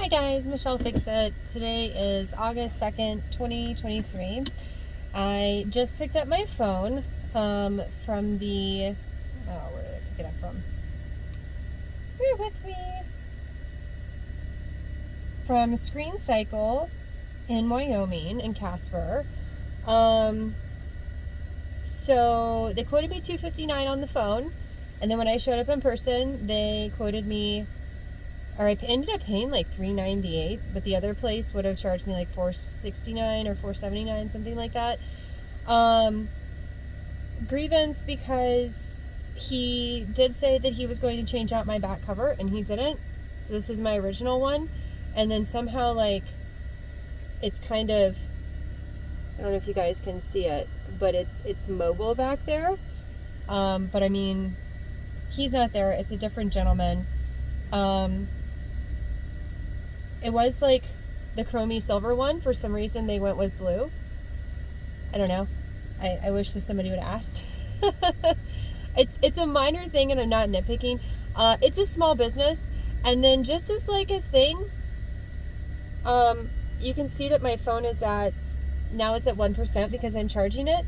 Hi guys, Michelle Fixit. Today is August 2nd, 2023. I just picked up my phone from the, where did I pick it up from? Bear with me. From Screen Cycle in Wyoming, in Casper. So they quoted me $259 on the phone, and then when I showed up in person, they quoted me, or I ended up paying like $398, but the other place would have charged me like $469 or $479, something like that. Grievance because he did say that he was going to change out my back cover, and he didn't. So this is my original one, and then somehow like it's kind of, I don't know if you guys can see it, but it's mobile back there. But I mean, he's not there. It's a different gentleman. It was like the chromey silver one. For some reason, they went with blue. I don't know. I wish that somebody would have asked. It's a minor thing, and I'm not nitpicking. It's a small business, and then just as like a thing, you can see that my phone is now it's at 1% because I'm charging it.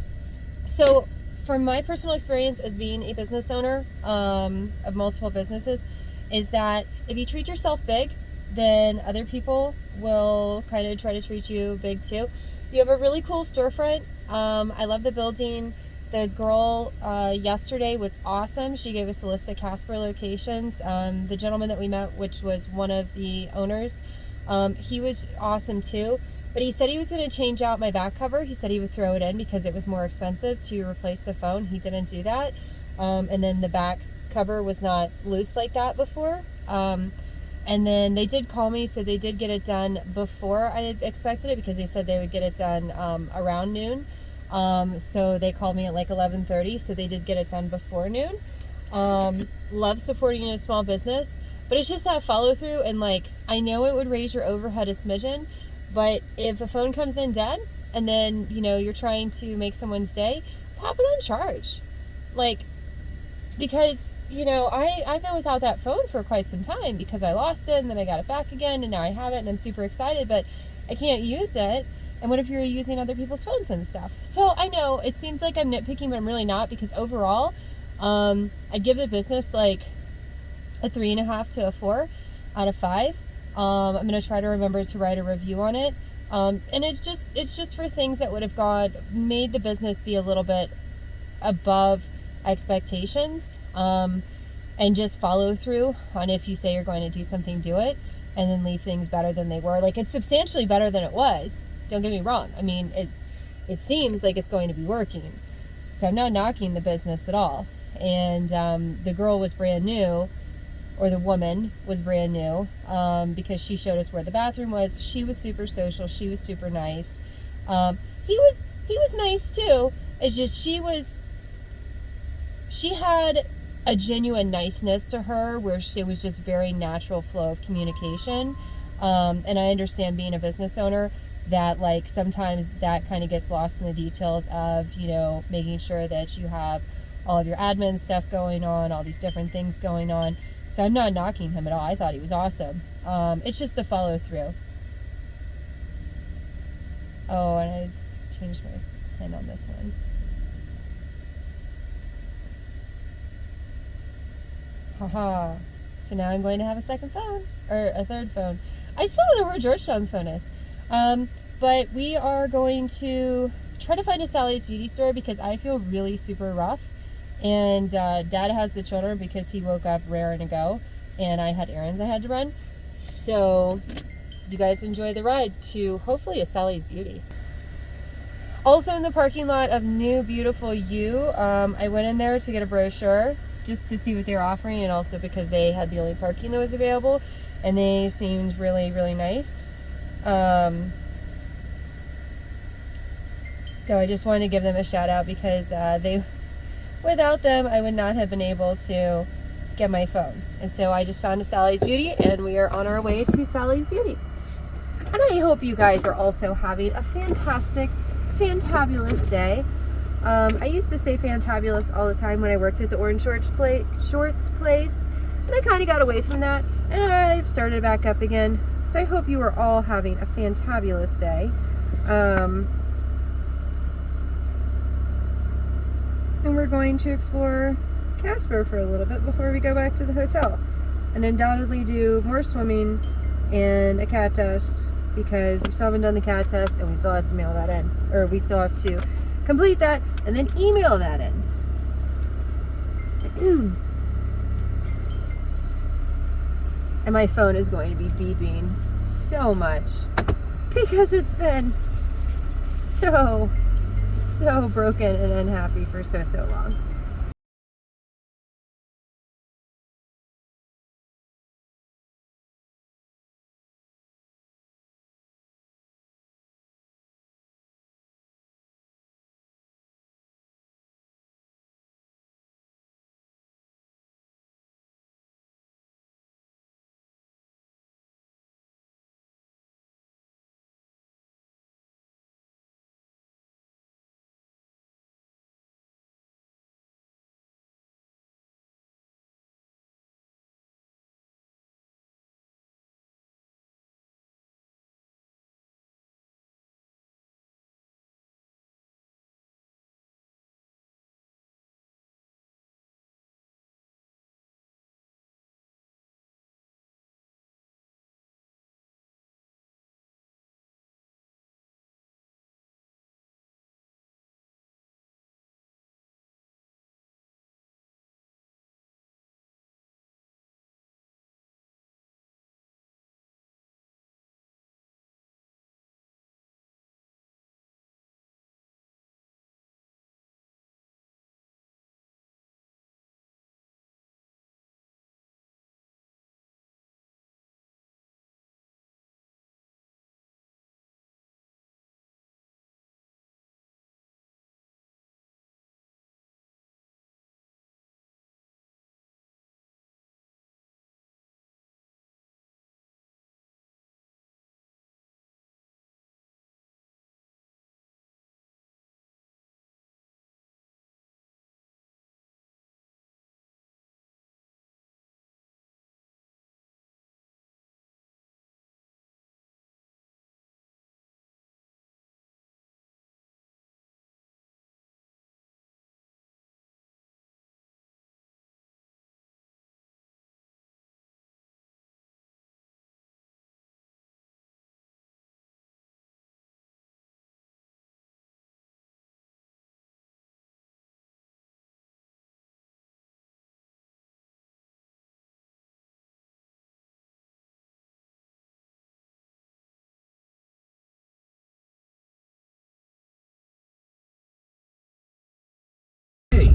So from my personal experience as being a business owner of multiple businesses, is that if you treat yourself big, then other people will kind of try to treat you big too. You have a really cool storefront. I love the building. The girl yesterday was awesome. She gave us a list of Casper locations. The gentleman that we met, which was one of the owners, he was awesome too. But he said he was going to change out my back cover. He said he would throw it in because it was more expensive to replace the phone. He didn't do that. And then the back cover was not loose like that before. And then they did call me, so they did get it done before I had expected it because they said they would get it done around noon. So they called me at like 11:30, so they did get it done before noon. Love supporting a small business, but it's just that follow through, and like I know it would raise your overhead a smidgen, but if a phone comes in dead and then you're trying to make someone's day, pop it on charge, like, because I've been without that phone for quite some time because I lost it and then I got it back again and now I have it and I'm super excited, but I can't use it. And what if you're using other people's phones and stuff? So I know it seems like I'm nitpicking, but I'm really not, because overall, I'd give the business like a 3.5 to a 4 out of 5. I'm going to try to remember to write a review on it. And it's just for things that would have made the business be a little bit above expectations, and just follow through on, if you say you're going to do something, do it, and then leave things better than they were. Like, it's substantially better than it was, don't get me wrong. I mean, it seems like it's going to be working, so I'm not knocking the business at all. And the girl was brand new, or the woman was brand new, because she showed us where the bathroom was. She was super social, she was super nice. He was nice too. It's just she had a genuine niceness to her where it was just very natural flow of communication. And I understand, being a business owner, that like sometimes that kind of gets lost in the details of, making sure that you have all of your admin stuff going on, all these different things going on. So I'm not knocking him at all. I thought he was awesome. It's just the follow through. Oh, and I changed my pen on this one. Haha. So now I'm going to have a second phone, or a third phone. I still don't know where Georgetown's phone is. But we are going to try to find a Sally's Beauty store because I feel really super rough. And Dad has the children because he woke up raring to go, and I had errands I had to run. So you guys enjoy the ride to hopefully a Sally's Beauty. Also in the parking lot of New Beautiful You, I went in there to get a brochure just to see what they were offering, and also because they had the only parking that was available, and they seemed really, really nice. So I just wanted to give them a shout out because without them, I would not have been able to get my phone. And so I just found a Sally's Beauty, and we are on our way to Sally's Beauty. And I hope you guys are also having a fantastic, fantabulous day. I used to say fantabulous all the time when I worked at the Orange Shorts place, but I kind of got away from that, and I've started back up again. So I hope you are all having a fantabulous day. And we're going to explore Casper for a little bit before we go back to the hotel. And undoubtedly do more swimming and a cat test, because we still haven't done the cat test and we still have to mail that in. Or we still have to complete that and then email that in. And my phone is going to be beeping so much because it's been so broken and unhappy for so long.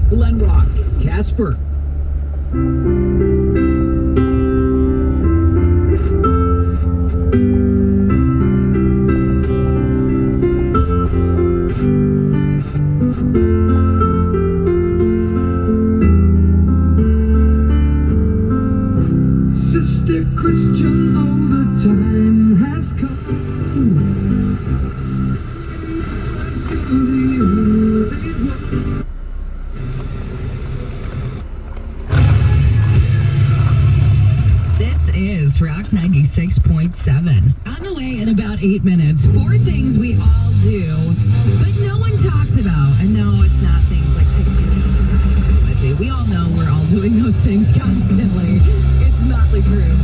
Glen Rock, Casper. Sister Christian, oh, the time has come. Rock 96.7. On the way in about 8 minutes, 4 things we all do, but no one talks about. And no, it's not things like technology. We all know we're all doing those things constantly. It's Motley Crue.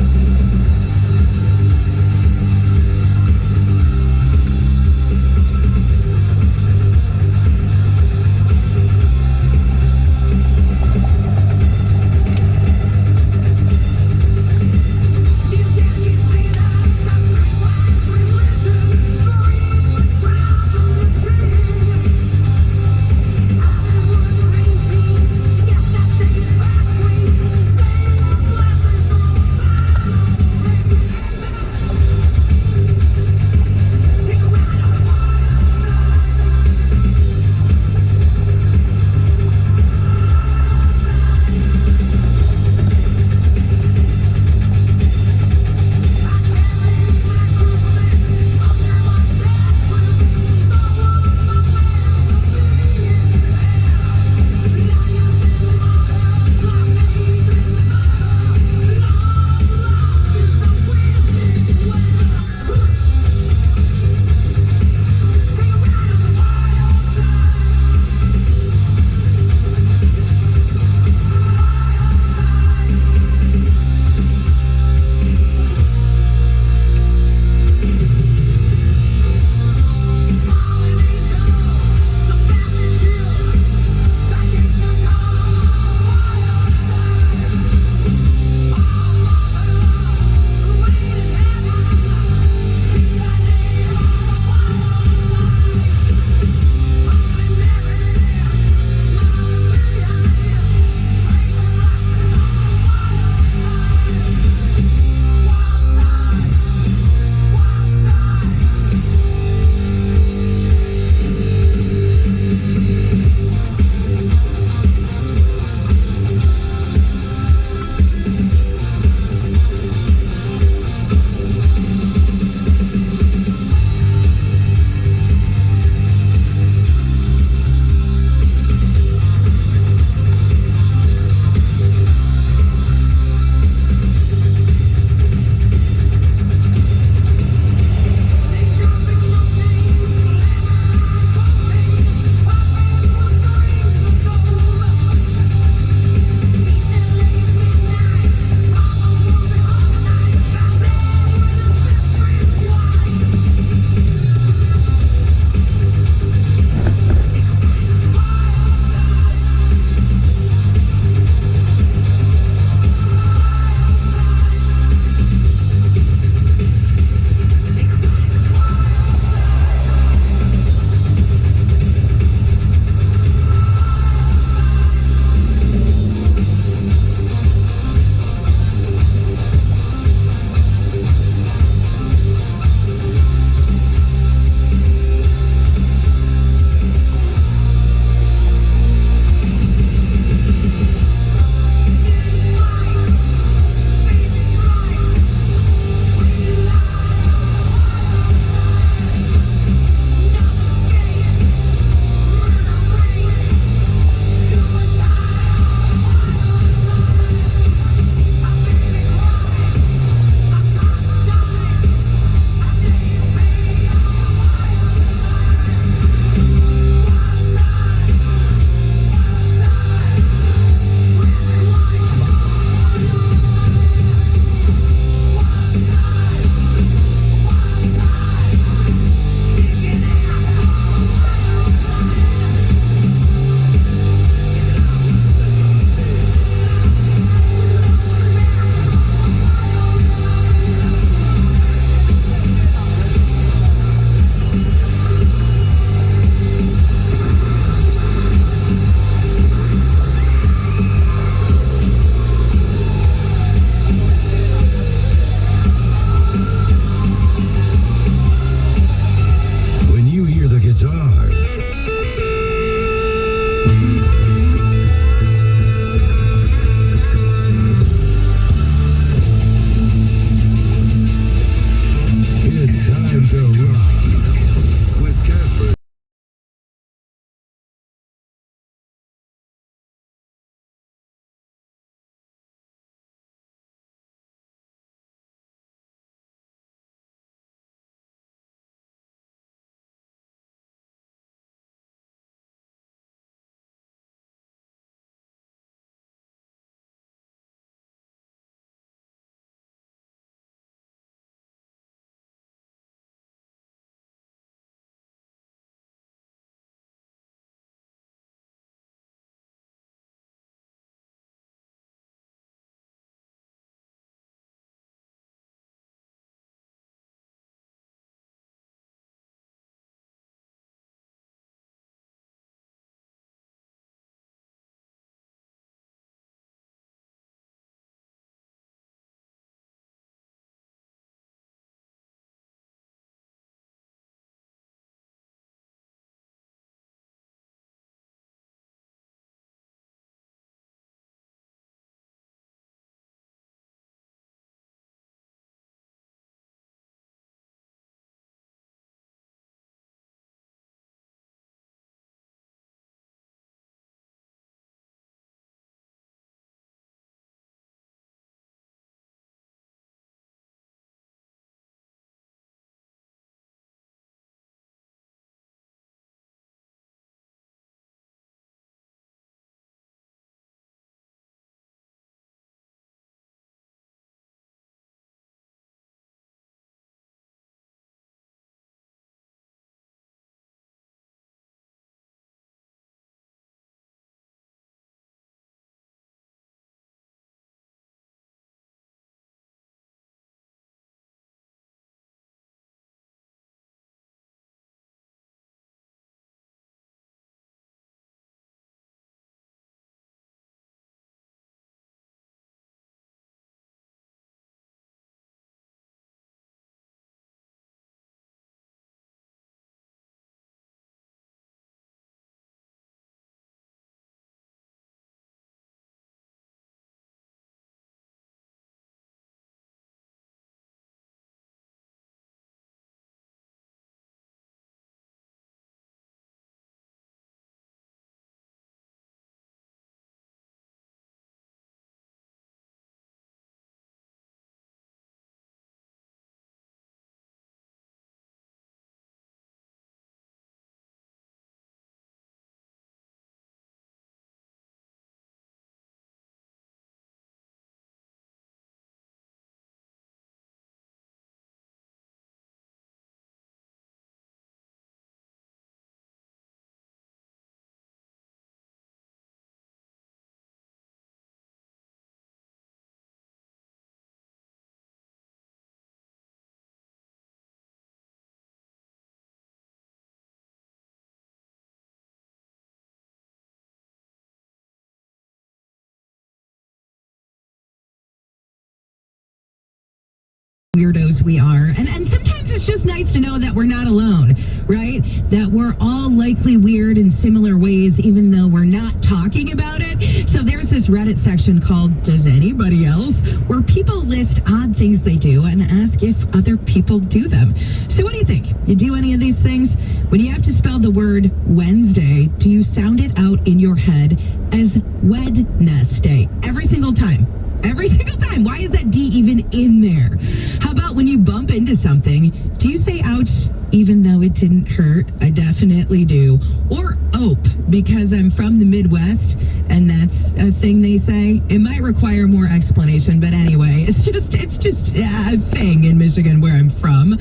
weirdos we are. And sometimes it's just nice to know that we're not alone, right? That we're all likely weird in similar ways, even though we're not talking about it. So there's this Reddit section called Does Anybody Else? Where people list odd things they do and ask if other people do them. So what do you think? You do any of these things? When you have to spell the word Wednesday, do you sound it out in your head as Wednesday every single time? Every single time. Why is that D even in there? How about when you bump into something, do you say ouch even though it didn't hurt? I definitely do. Or ope, because I'm from the Midwest and that's a thing they say. It might require more explanation, but anyway, it's just a thing in Michigan where I'm from.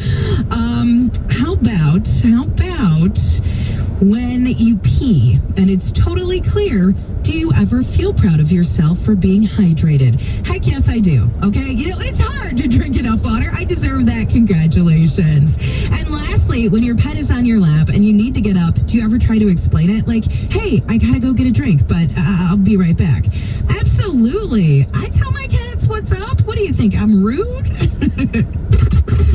How about when you pee and it's totally clear, do you ever feel proud of yourself for being hydrated? Heck yes, I do. Okay? You know, it's hard to drink enough water. I deserve that. Congratulations. And lastly, when your pet is on your lap and you need to get up, do you ever try to explain it? Like, hey, I gotta go get a drink, but I'll be right back. Absolutely. I tell my cats what's up. What do you think? I'm rude?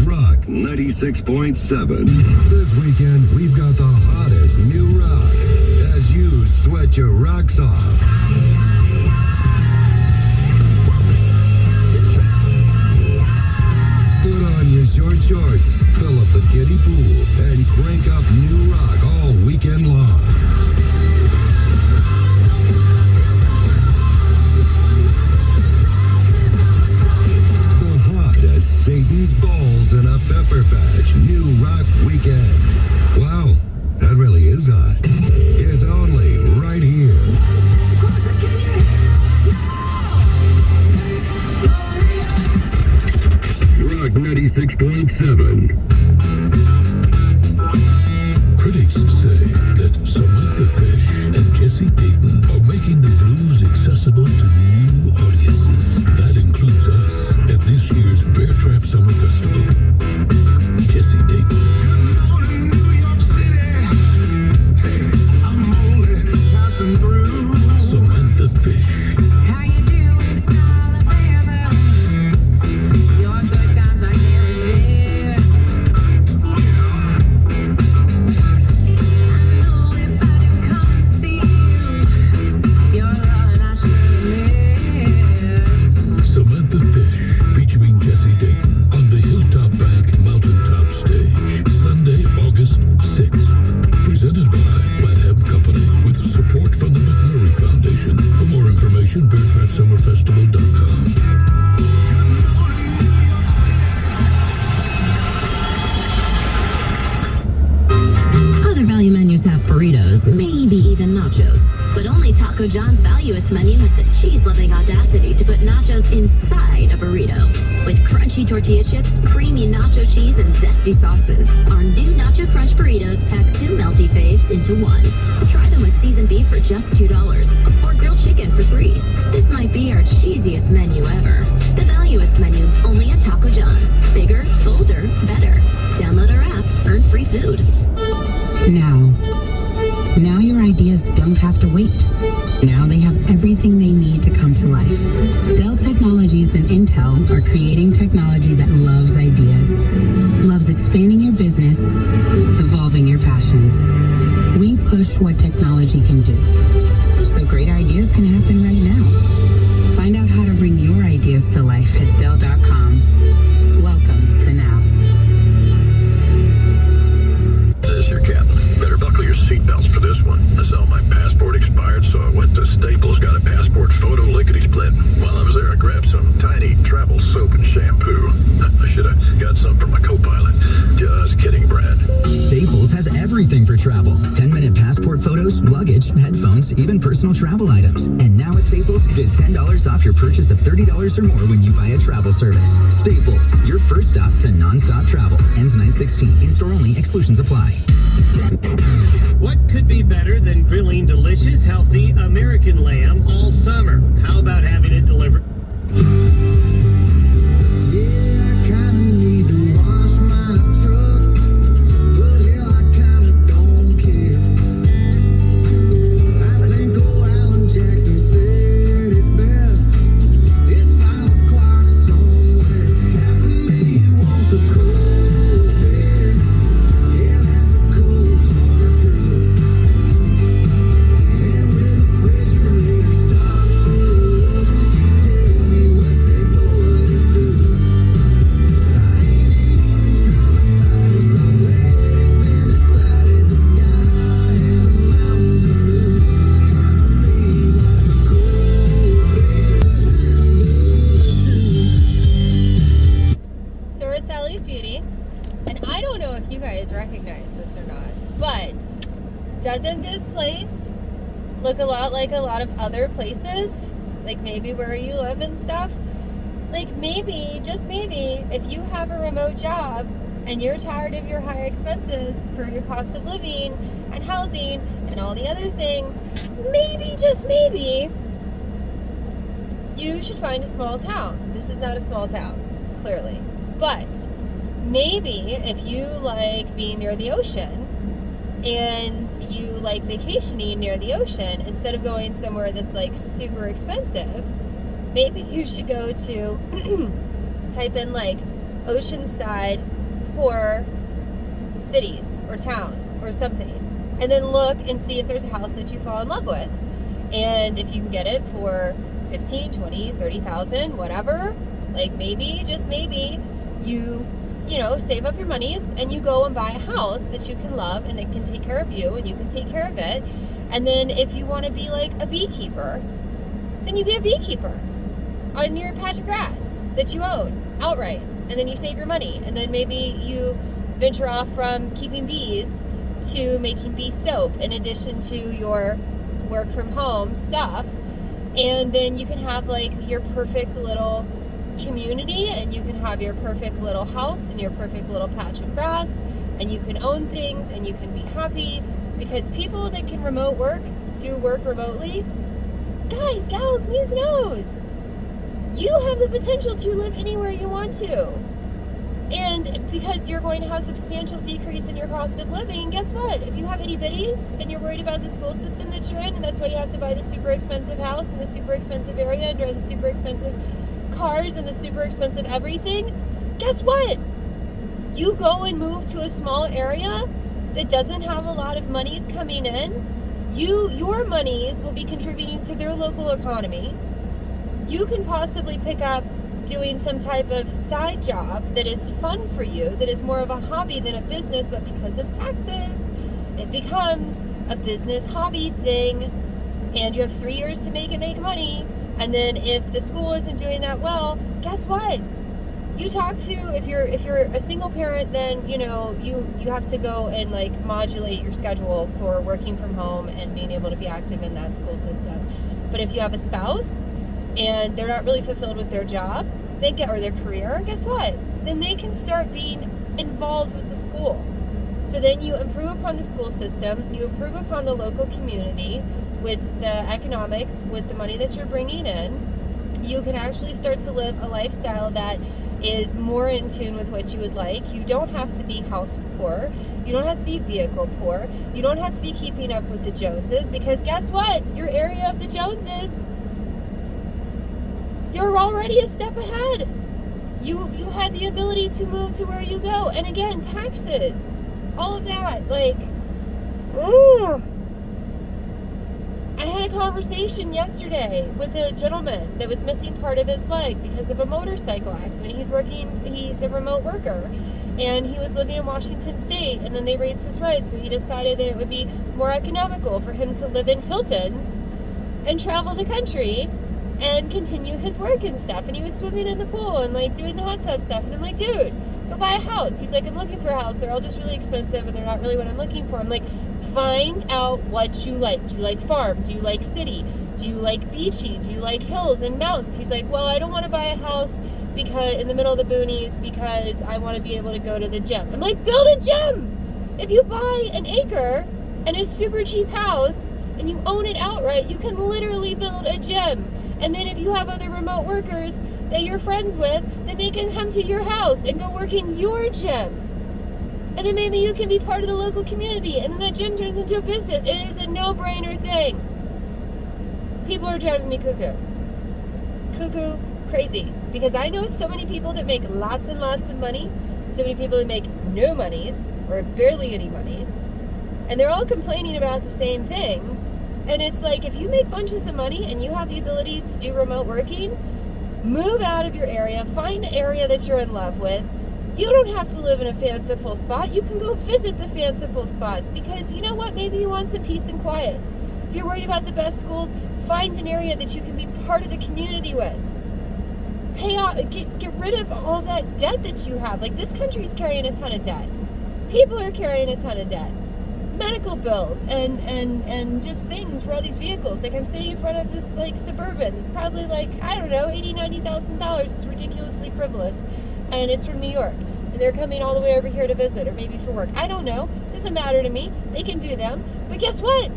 Rock 96.7. This weekend, we've got the hottest new rock as you sweat your rocks off. Put on your short shorts, fill up the kiddie pool, and crank up new rock all weekend long. Satan's balls in a pepper patch. New rock weekend. Wow, that really is hot. It's only right here. Rock 96.7. Critics say that Samantha Fish and Jesse Dayton are making the blues accessible to new audiences. That includes us at this year's Bear Trap Summer Festival. Jesse Dayton. Good morning, New York City. Hey, I'm only passing through. Samantha Fish. How you doing, Alabama? Your good times I can't resist. I know if I didn't come and see you, your love I should miss. Samantha Fish, featuring Jesse Dayton on the Hilltop Bank Mountaintop Stage, Sunday, August 6th. Presented by Platham Company with support from the McMurray Foundation. For more information, BearTrapSummerFestival.com. Other value menus have burritos, maybe even nachos. But only Taco John's Valuest menu has the cheese-loving audacity to put nachos inside a burrito. With crunchy tortilla chips, creamy nacho cheese, and zesty sauces. Our new Nacho Crunch burritos pack 2 melty faves into one. Try them with seasoned beef for just $2 or grilled chicken for $3. This might be our cheesiest menu ever. The Valuest menu, only at Taco John's. Bigger, bolder, better. Download our app, earn free food. Now your ideas don't have to wait. Now they have everything they need to come to life. Dell Technologies and Intel are creating technology that loves ideas, loves expanding your business, evolving your passions. We push what technology can do, so great ideas can happen right now. Find out how to bring your ideas to life at Dell.com. Welcome to Now. This is your captain. Better buckle your seatbelts for this one. That's how my passport expired, so I went to Staples, got a passport photo lickety-split. While I was there, I grabbed some tiny travel soap and shampoo. I should have got some for my co-pilot. Just kidding, Brad. Staples has everything for travel. 10-minute passport photos, luggage, headphones, even personal travel items. And now at Staples, get $10 off your purchase of $30 or more when you buy a travel service. Staples, your first stop to non-stop travel. Ends 9/16. In-store only. Exclusions apply. What could be better than grilling delicious, healthy American lamb all summer? How about having it delivered? And I don't know if you guys recognize this or not, but doesn't this place look a lot like a lot of other places? Like maybe where you live and stuff? Like maybe, just maybe, if you have a remote job and you're tired of your higher expenses for your cost of living and housing and all the other things, maybe, just maybe, you should find a small town. This is not a small town, clearly. But maybe if you like being near the ocean and you like vacationing near the ocean, instead of going somewhere that's like super expensive, maybe you should go to type in like oceanside poor cities or towns or something, and then look and see if there's a house that you fall in love with. And if you can get it for 15, 20, 30,000, whatever, like maybe, just maybe, you know, save up your monies and you go and buy a house that you can love and that can take care of you and you can take care of it. And then if you want to be like a beekeeper, then you be a beekeeper on your patch of grass that you own outright. And then you save your money. And then maybe you venture off from keeping bees to making bee soap in addition to your work from home stuff. And then you can have like your perfect little community, and you can have your perfect little house and your perfect little patch of grass, and you can own things and you can be happy, because people that can remote work do work remotely. Guys, gals, me's and O's, you have the potential to live anywhere you want to. And because you're going to have substantial decrease in your cost of living, guess what? If you have itty bitties and you're worried about the school system that you're in, and that's why you have to buy the super expensive house in the super expensive area and drive the super expensive cars and the super expensive everything, guess what? You go and move to a small area that doesn't have a lot of monies coming in. Your monies will be contributing to their local economy. You can possibly pick up doing some type of side job that is fun for you, that is more of a hobby than a business, but because of taxes, it becomes a business hobby thing, and you have 3 years to make money. And then if the school isn't doing that well, guess what? You talk to, if you're a single parent, then you know you have to go and like modulate your schedule for working from home and being able to be active in that school system. But if you have a spouse and they're not really fulfilled with their job, or their career, guess what? Then they can start being involved with the school. So then you improve upon the school system, you improve upon the local community with the economics, with the money that you're bringing in. You can actually start to live a lifestyle that is more in tune with what you would like. You don't have to be house poor. You don't have to be vehicle poor. You don't have to be keeping up with the Joneses, because guess what? Your area of the Joneses, you're already a step ahead. You had the ability to move to where you go. And again, taxes, all of that, like, I had a conversation yesterday with a gentleman that was missing part of his leg because of a motorcycle accident. He's a remote worker, and he was living in Washington State, and then they raised his rent, so he decided that it would be more economical for him to live in Hilton's and travel the country and continue his work and stuff. And he was swimming in the pool and like doing the hot tub stuff, and I'm like, dude, go buy a house. He's like, I'm looking for a house, they're all just really expensive and they're not really what I'm looking for. I'm like, find out what you like. Do you like farm? Do you like city? Do you like beachy? Do you like hills and mountains? He's like, well, I don't want to buy a house because in the middle of the boonies, because I want to be able to go to the gym. I'm like, build a gym. If you buy an acre and a super cheap house and you own it outright, you can literally build a gym. And then if you have other remote workers that you're friends with, then they can come to your house and go work in your gym. And then maybe you can be part of the local community, and then that gym turns into a business. It is a no-brainer thing. People are driving me cuckoo. Cuckoo crazy. Because I know so many people that make lots and lots of money, and so many people that make no monies, or barely any monies, and they're all complaining about the same things. And it's like, if you make bunches of money and you have the ability to do remote working, move out of your area, find an area that you're in love with. You don't have to live in a fanciful spot. You can go visit the fanciful spots, because you know what? Maybe you want some peace and quiet. If you're worried about the best schools, find an area that you can be part of the community with. pay off, get rid of all that debt that you have. Like, this country's carrying a ton of debt. People are carrying a ton of debt. Medical bills and just things for all these vehicles. Like, I'm sitting in front of this, like, Suburban. It's probably, like, I don't know, $80,000, $90,000. It's ridiculously frivolous. And it's from New York. And they're coming all the way over here to visit, or maybe for work. I don't know. Doesn't matter to me. They can do them. But guess what?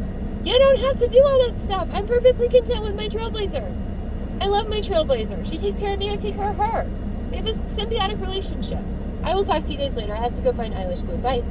You don't have to do all that stuff. I'm perfectly content with my Trailblazer. I love my Trailblazer. She takes care of me, I take care of her. We have a symbiotic relationship. I will talk to you guys later. I have to go find eyelash glue. Bye.